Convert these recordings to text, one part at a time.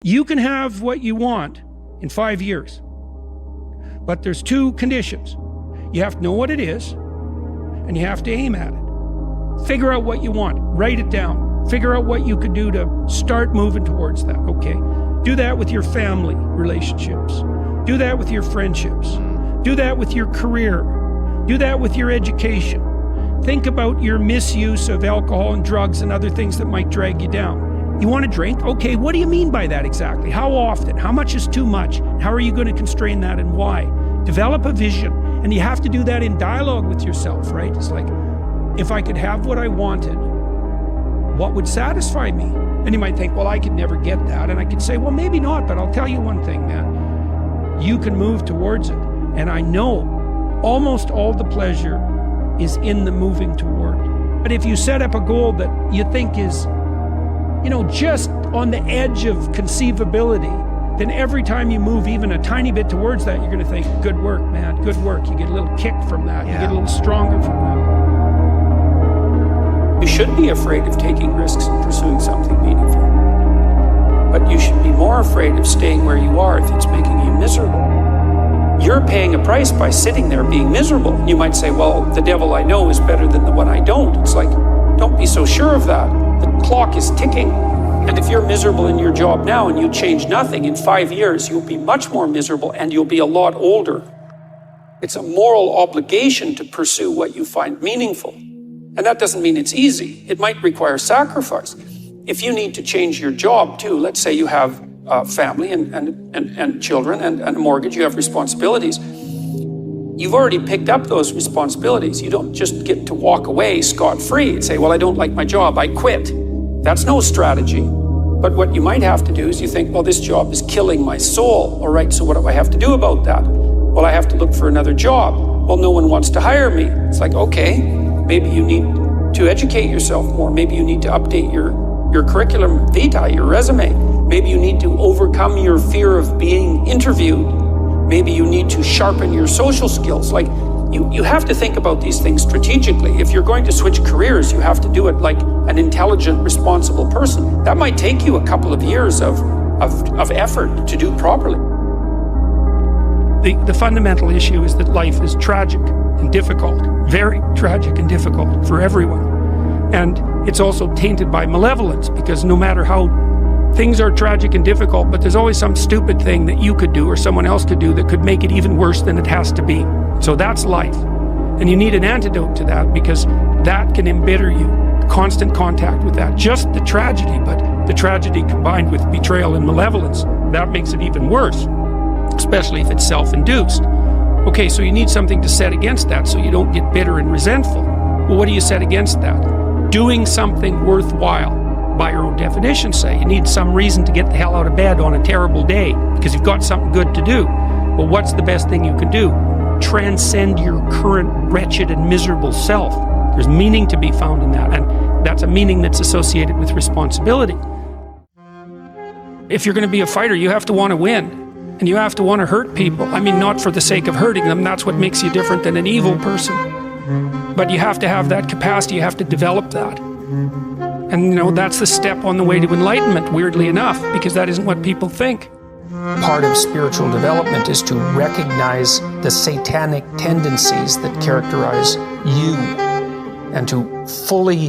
You can have what you want in 5 years. But there's 2 conditions. You have to know what it is, and you have to aim at it. Figure out what you want. Write it down. Figure out what you could do to start moving towards that, okay? Do that with your family relationships. Do that with your friendships. Do that with your career. Do that with your education. Think about your misuse of alcohol and drugs and other things that might drag you down. You want to drink? Okay, what do you mean by that exactly? How often? How much is too much? How are you going to constrain that and why? Develop a vision. And you have to do that in dialogue with yourself, right? It's like, if I could have what I wanted, what would satisfy me? And you might think, well, I could never get that. And I could say, well, maybe not, but I'll tell you one thing, man. You can move towards it. And I know almost all the pleasure is in the moving toward. But if you set up a goal that you think is, you know, just on the edge of conceivability, then every time you move even a tiny bit towards that, you're going to think, good work, man, good work. You get a little kick from that. You get a little stronger from that. You should be afraid of taking risks and pursuing something meaningful. But you should be more afraid of staying where you are if it's making you miserable. You're paying a price by sitting there being miserable. You might say, well, the devil I know is better than the one I don't. It's like, don't be so sure of that. The clock is ticking. And if you're miserable in your job now and you change nothing, in 5 years, you'll be much more miserable and you'll be a lot older. It's a moral obligation to pursue what you find meaningful. And that doesn't mean it's easy. It might require sacrifice. If you need to change your job too, let's say you have a family and children and a mortgage, you have responsibilities. You've already picked up those responsibilities. You don't just get to walk away scot-free and say, well, I don't like my job, I quit. That's no strategy. But what you might have to do is you think, well, this job is killing my soul. All right, so what do I have to do about that? Well, I have to look for another job. Well, no one wants to hire me. It's like, okay, maybe you need to educate yourself more. Maybe you need to update your curriculum vitae, your resume. Maybe you need to overcome your fear of being interviewed. Maybe you need to sharpen your social skills. Like, you have to think about these things strategically. If you're going to switch careers, you have to do it like an intelligent, responsible person. That might take you a couple of years of effort to do properly. The fundamental issue is that life is tragic and difficult, very tragic and difficult for everyone. And it's also tainted by malevolence, because no matter how things are tragic and difficult, but there's always some stupid thing that you could do or someone else could do that could make it even worse than it has to be. So that's life. And you need an antidote to that, because that can embitter you. Constant contact with that. Just the tragedy, but the tragedy combined with betrayal and malevolence, that makes it even worse, especially if it's self-induced. Okay, so you need something to set against that so you don't get bitter and resentful. Well, what do you set against that? Doing something worthwhile. By your own definition, say. You need some reason to get the hell out of bed on a terrible day because you've got something good to do. Well, what's the best thing you can do? Transcend your current wretched and miserable self. There's meaning to be found in that, and that's a meaning that's associated with responsibility. If you're going to be a fighter, you have to want to win, and you have to want to hurt people. I mean, not for the sake of hurting them. That's what makes you different than an evil person. But you have to have that capacity. You have to develop that. And, you know, that's the step on the way to enlightenment, weirdly enough, because that isn't what people think. Part of spiritual development is to recognize the satanic tendencies that characterize you and to fully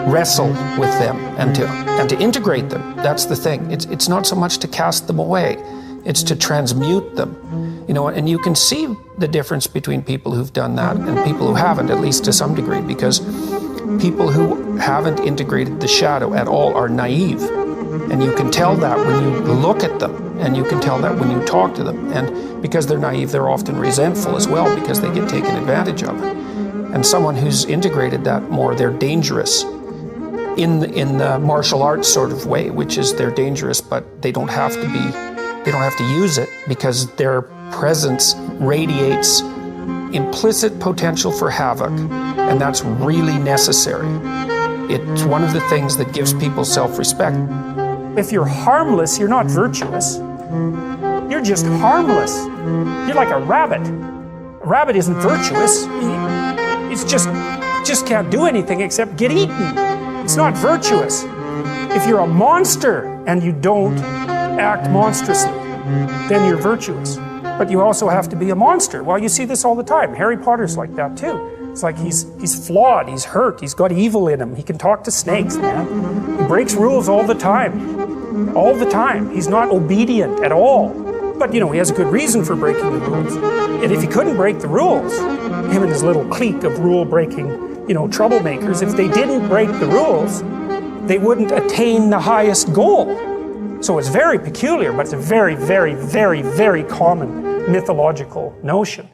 wrestle with them and to integrate them. That's the thing. It's not so much to cast them away. It's to transmute them. You know, and you can see the difference between people who've done that and people who haven't, at least to some degree, because people who haven't integrated the shadow at all are naive. And you can tell that when you look at them, and you can tell that when you talk to them. And because they're naive, they're often resentful as well, because they get taken advantage of. And someone who's integrated that more, they're dangerous in the martial arts sort of way, which is they're dangerous, but they don't have to use it, because their presence radiates implicit potential for havoc, and that's really necessary. It's one of the things that gives people self-respect. If you're harmless, you're not virtuous. You're just harmless. You're like a rabbit. A rabbit isn't virtuous. It's just can't do anything except get eaten. It's not virtuous. If you're a monster and you don't act monstrously, then you're virtuous. But you also have to be a monster. Well, you see this all the time. Harry Potter's like that too. It's like he's flawed, he's hurt, he's got evil in him. He can talk to snakes, man. He breaks rules all the time. All the time. He's not obedient at all. But, you know, he has a good reason for breaking the rules. And if he couldn't break the rules, him and his little clique of rule-breaking, you know, troublemakers, if they didn't break the rules, they wouldn't attain the highest goal. So it's very peculiar, but it's a very, very, very, very common mythological notion.